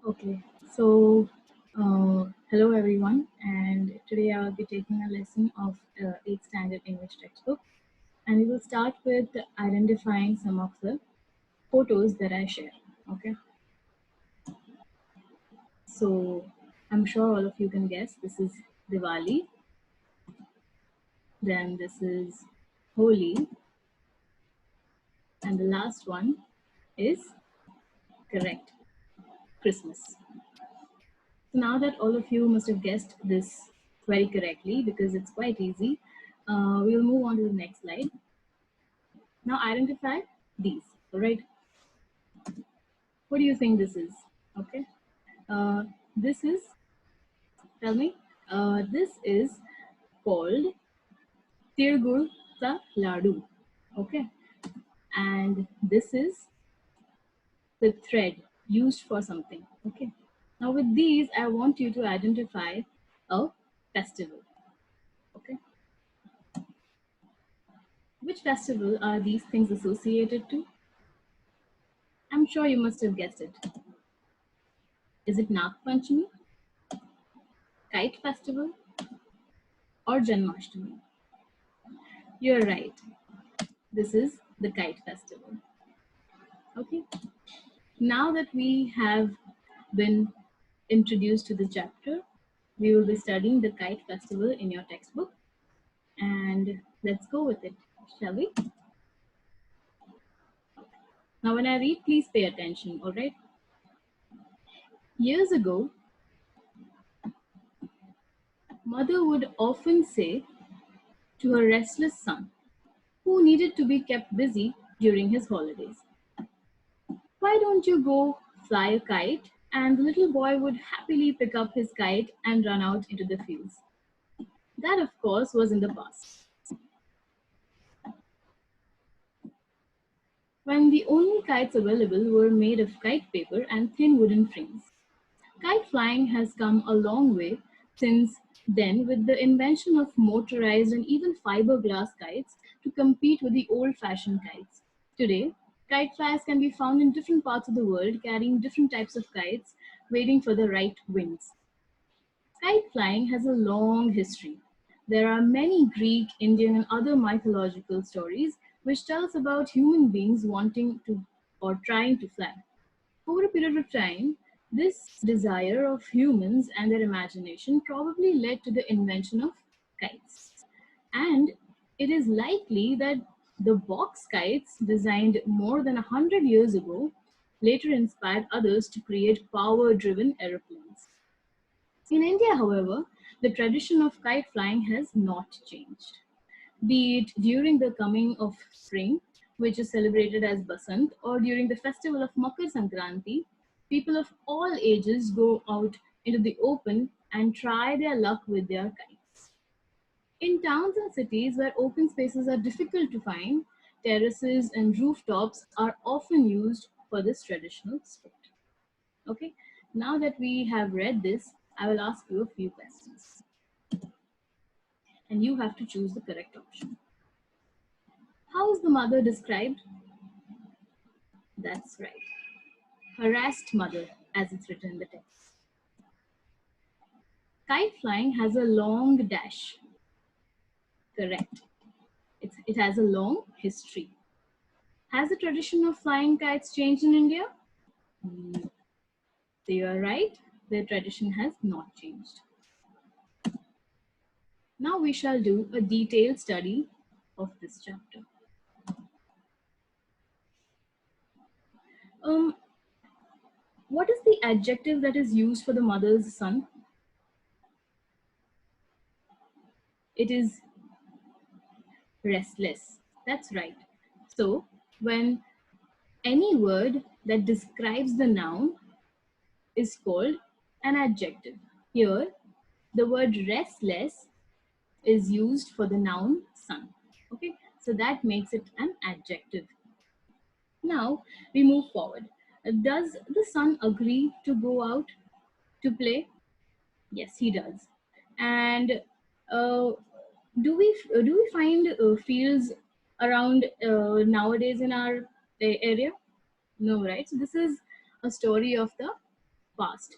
Okay, so hello everyone, and today I will be taking a lesson of 8th standard English textbook, and we will start with identifying some of the photos that I share. Okay, so I'm sure all of you can guess this is Diwali, then this is Holi, and the last one is correct Christmas. So now that all of you must have guessed this very correctly because it's quite easy, we'll move on to the next slide. Now identify these. All right. What do you think this is? Okay. This is, tell me, this is called Tirgur ka Ladu. Okay. And this is the thread used for something. Okay. Now with these, I want you to identify a festival. Okay. Which festival are these things associated to? I'm sure you must have guessed it. Is it Nag Panchami, Kite Festival, or Janmashtami? You're right. This is the Kite Festival. Okay. Now that we have been introduced to the chapter, we will be studying the Kite Festival in your textbook. And let's go with it, shall we? Now, when I read, please pay attention, all right? Years ago, mother would often say to her restless son, who needed to be kept busy during his holidays, "Why don't you go fly a kite?" And the little boy would happily pick up his kite and run out into the fields. That, of course, was in the past, when the only kites available were made of kite paper and thin wooden frames. Kite flying has come a long way since then, with the invention of motorized and even fiberglass kites to compete with the old fashioned kites. Today, kite flyers can be found in different parts of the world carrying different types of kites, waiting for the right winds. Kite flying has a long history. There are many Greek, Indian, and other mythological stories which tell us about human beings wanting to or trying to fly. Over a period of time, this desire of humans and their imagination probably led to the invention of kites. And it is likely that the box kites, designed more than 100 years ago, later inspired others to create power driven aeroplanes. In India, however, the tradition of kite flying has not changed. Be it during the coming of spring, which is celebrated as Basant, or during the festival of Makar Sankranti, people of all ages go out into the open and try their luck with their kites. In towns and cities where open spaces are difficult to find, terraces and rooftops are often used for this traditional sport. Okay, now that we have read this, I will ask you a few questions, and you have to choose the correct option. How is the mother described? That's right. Harassed mother, as it's written in the text. Kite flying has a long dash. Correct. It has a long history. Has the tradition of flying kites changed in India? No. So you are right. The tradition has not changed. Now we shall do a detailed study of this chapter. Um, what is the adjective that is used for the mother's son? It is restless. That's right. So when any word that describes the noun is called an adjective. Here, the word restless is used for the noun son. Okay, so that makes it an adjective. Now we move forward. Does the son agree to go out to play? Yes, he does. And uh, do we find fields around nowadays in our area? No, right? So this is a story of the past.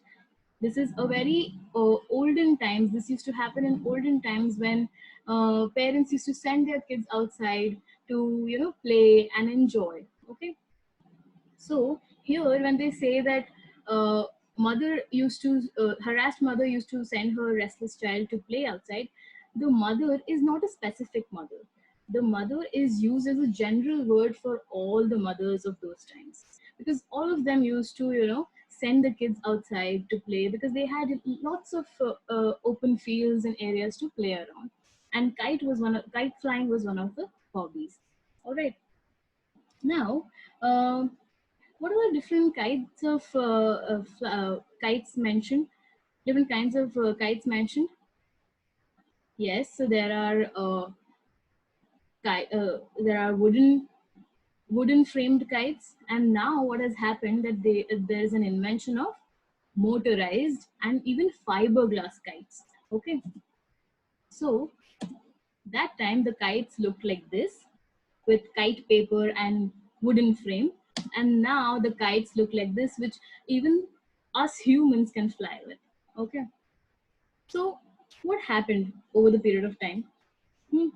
This is a very olden times. This used to happen in olden times when parents used to send their kids outside to play and enjoy. Okay, so here, when they say that mother used to harassed mother used to send her restless child to play outside, the mother is not a specific mother. The mother is used as a general word for all the mothers of those times, because all of them used to send the kids outside to play because they had lots of open fields and areas to play around, and kite flying was one of the hobbies. All right, now. What are the different kinds of kites mentioned? Different kinds of kites mentioned. Yes, so there are wooden framed kites, and now what has happened that there is an invention of motorized and even fiberglass kites. Okay, so that time the kites looked like this with kite paper and wooden frame, and now the kites look like this, which even us humans can fly with. Okay, so what happened over the period of time? Hmm,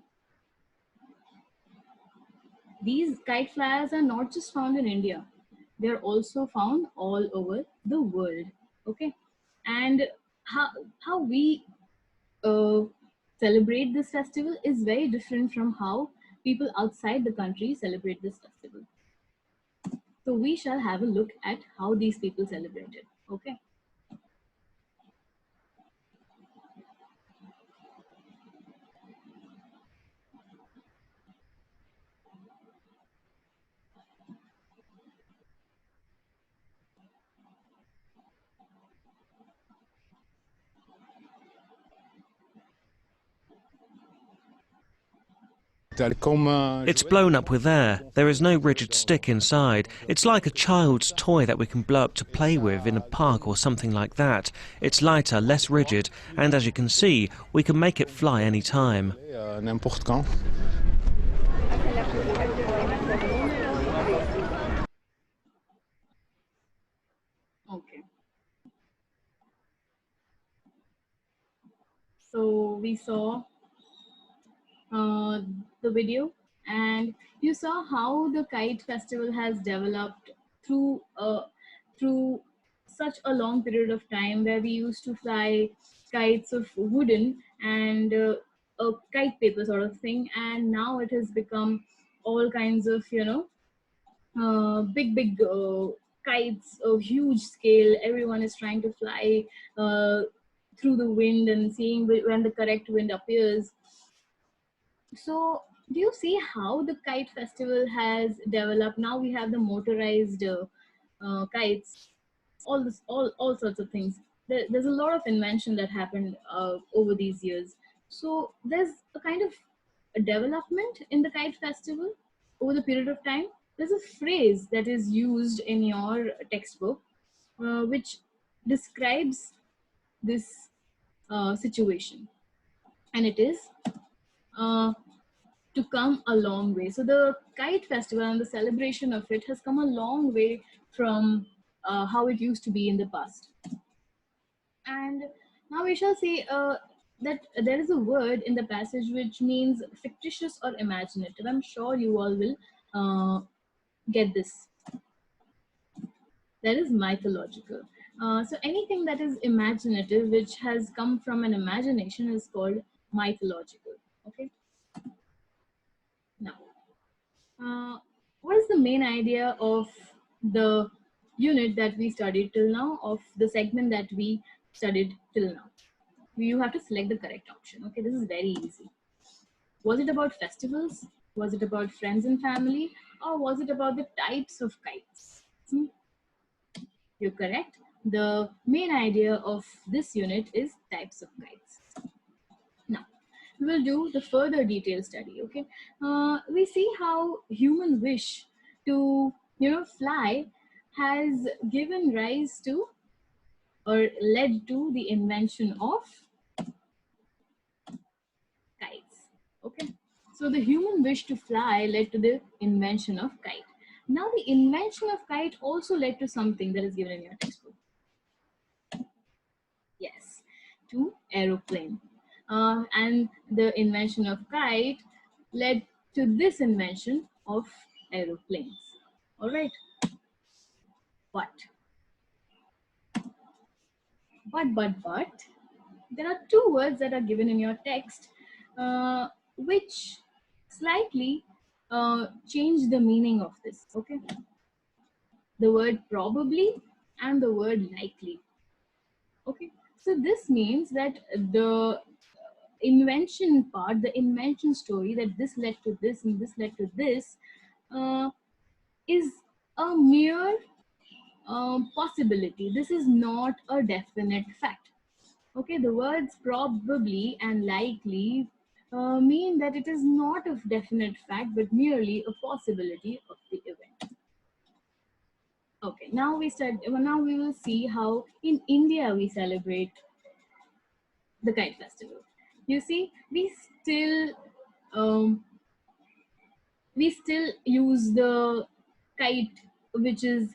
these kite flyers are not just found in India, they're also found all over the world. Okay, and how we uh, celebrate this festival is very different from how people outside the country celebrate this festival. So we shall have a look at how these people celebrated. Okay. It's blown up with air. There is no rigid stick inside. It's like a child's toy that we can blow up to play with in a park or something like that. It's lighter, less rigid, and as you can see, we can make it fly any time. Okay. So we saw uh, the video, and you saw how the kite festival has developed through such a long period of time, where we used to fly kites of wooden and a kite paper sort of thing, and now it has become all kinds of big kites of huge scale. Everyone is trying to fly uh, through the wind and seeing when the correct wind appears. So do you see how the kite festival has developed? Now we have the motorized kites, all sorts of things. There's a lot of invention that happened over these years. So there's a kind of a development in the kite festival over the period of time. There's a phrase that is used in your textbook, which describes this situation, and it is uh, to come a long way. So the kite festival and the celebration of it has come a long way from how it used to be in the past. And now we shall see that there is a word in the passage which means fictitious or imaginative. I'm sure you all will get this. That is mythological. So anything that is imaginative, which has come from an imagination, is called mythological. Okay. Now, what is the main idea of the unit that we studied till now, of the segment that we studied till now? You have to select the correct option. Okay, this is very easy. Was it about festivals? Was it about friends and family? Or was it about the types of kites? Hmm, you're correct. The main idea of this unit is types of kites. Now, we will do the further detailed study. Okay, we see how human wish to fly has given rise to or led to the invention of kites. Okay, so the human wish to fly led to the invention of kite. Now the invention of kite also led to something that is given in your textbook. Yes, to aeroplane. And the invention of kite led to this invention of aeroplanes. All right, but but there are two words that are given in your text, which slightly change the meaning of this. Okay, the word probably and the word likely. Okay, so this means that the invention part, the invention story, that this led to this and this led to this, uh, is a mere possibility. This is not a definite fact. Okay, the words probably and likely mean that it is not a definite fact but merely a possibility of the event. Okay, now now we will see how in India we celebrate the kite festival. You see, um, we still use the kite, which is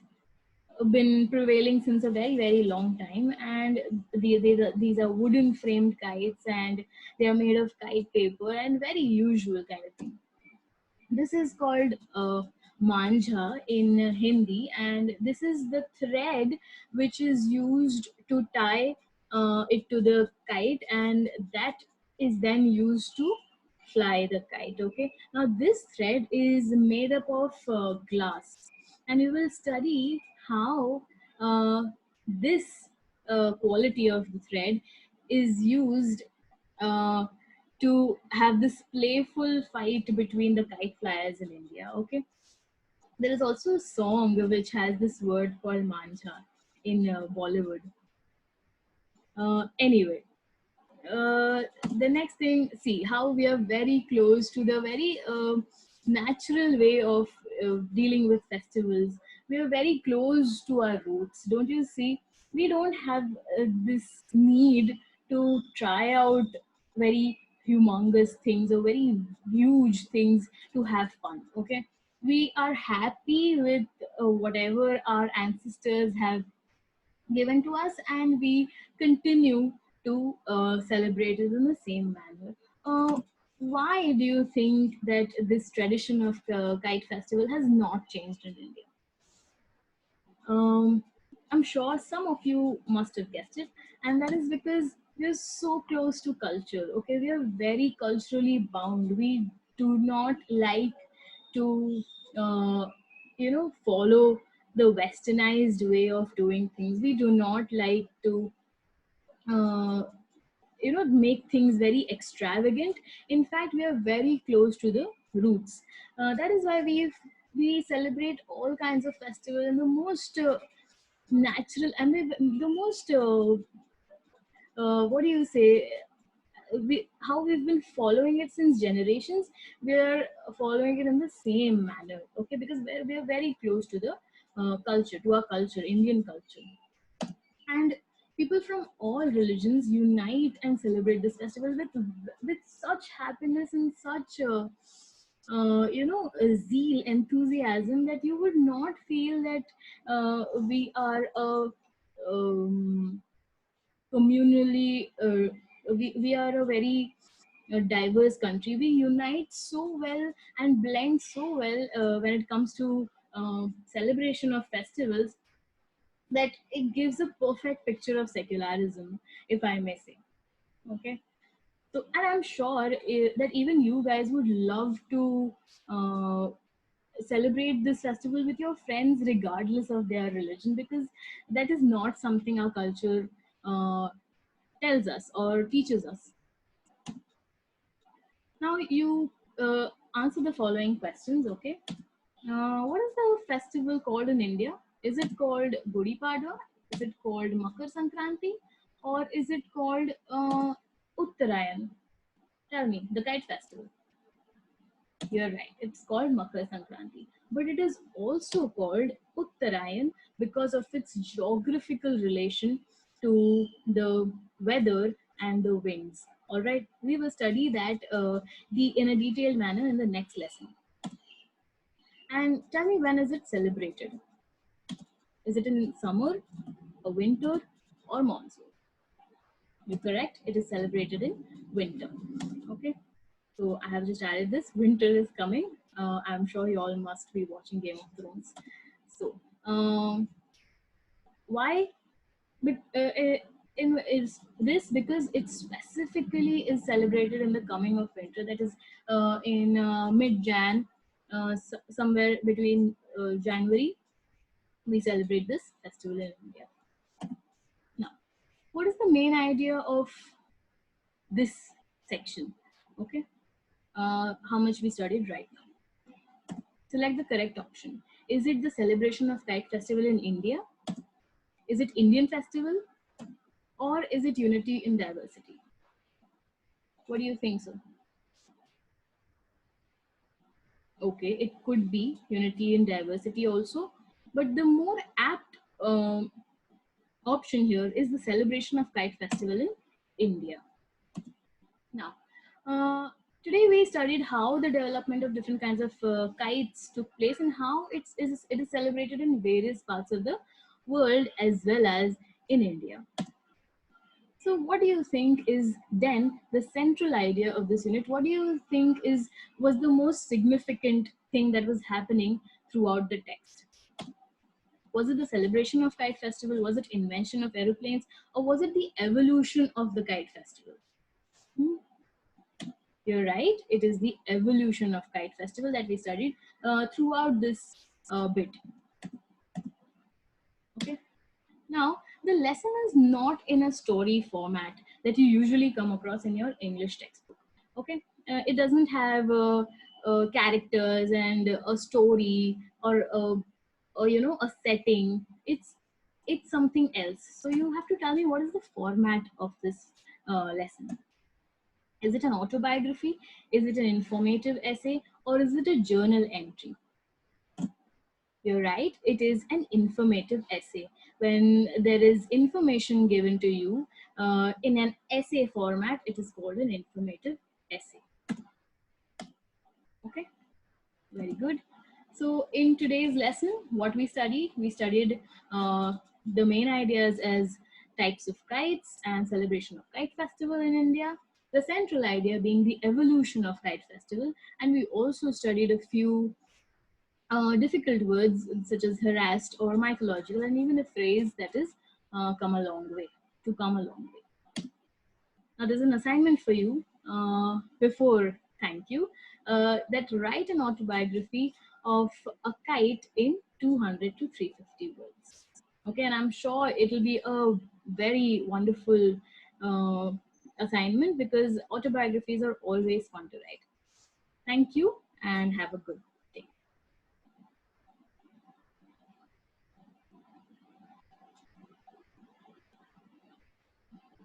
been prevailing since a very long time, and these are wooden framed kites, and they are made of kite paper and very usual kind of thing. This is called manja in Hindi, and this is the thread which is used to tie it to the kite, and that is then used to fly the kite. Okay, now this thread is made up of glass, and we will study how this quality of the thread is used uh, to have this playful fight between the kite flyers in India. Okay, there is also a song which has this word called mancha in Bollywood. Anyway, uh, the next thing, see how we are very close to the very natural way of dealing with festivals. We are very close to our roots, don't you see? We don't have this need to try out very humongous things or very huge things to have fun. Okay, we are happy with whatever our ancestors have given to us, and we continue to celebrate it in the same manner. Why do you think that this tradition of kite festival has not changed in India? um, I'm sure some of you must have guessed it, and that is because we're so close to culture. Okay, we are very culturally bound. We do not like to, uh, follow the westernized way of doing things. We do not like to, uh, make things very extravagant. In fact, we are very close to the roots. That is why we celebrate all kinds of festivals in the most natural and the most what do you say, how we've been following it since generations. We're following it in the same manner. Okay, because we're very close to the culture, to our culture, Indian culture. And people from all religions unite and celebrate this festival with such happiness and such zeal, enthusiasm, that you would not feel that we are a um, communally we are a very diverse country. We unite so well and blend so well when it comes to celebration of festivals, that it gives a perfect picture of secularism, if I may say. Okay, so, and I'm sure that even you guys would love to uh, celebrate this festival with your friends regardless of their religion, because that is not something our culture uh, tells us or teaches us. Now you answer the following questions. Okay, what is the festival called in India? Is it called Gudi Padwa? Is it called Makar Sankranti? Or is it called Uttarayan? Tell me, the kite festival. You're right, it's called Makar Sankranti. But it is also called Uttarayan because of its geographical relation to the weather and the winds. All right, we will study that in a detailed manner in the next lesson. And tell me, when is it celebrated? Is it in summer, or winter, or monsoon? You're correct. It is celebrated in winter. Okay. So I have just added this. Winter is coming. I'm sure you all must be watching Game of Thrones. So why? But, is this because it specifically is celebrated in the coming of winter? That is in mid-Jan, somewhere between January, we celebrate this festival in India. Now, what is the main idea of this section? Okay, how much we studied right now. Select the correct option. Is it the celebration of kite festival in India? Is it Indian festival? Or is it unity in diversity? What do you think, sir? Okay, it could be unity in diversity also, but the more apt option here is the celebration of kite festival in India. Now, today we studied how the development of different kinds of kites took place and how it is celebrated in various parts of the world as well as in India. So what do you think is then the central idea of this unit? What do you think was the most significant thing that was happening throughout the text? Was it the celebration of kite festival? Was it invention of aeroplanes? Or was it the evolution of the kite festival? Hmm? You're right. It is the evolution of kite festival that we studied throughout this bit. Okay. Now, the lesson is not in a story format that you usually come across in your English textbook. Okay, it doesn't have characters and a story or a setting. It's something else. So you have to tell me what is the format of this lesson. Is it an autobiography? Is it an informative essay? Or is it a journal entry? You're right, it is an informative essay. When there is information given to you in an essay format, it is called an informative essay. Okay, very good. So in today's lesson, what we studied the main ideas as types of kites and celebration of kite festival in India. The central idea being the evolution of kite festival, and we also studied a few difficult words such as harassed or mythological, and even a phrase that is come a long way, to come a long way. Now, there's an assignment for you before thank you that write an autobiography of a kite in 200 to 350 words. Okay, and I'm sure it'll be a very wonderful assignment because autobiographies are always fun to write. Thank you and have a good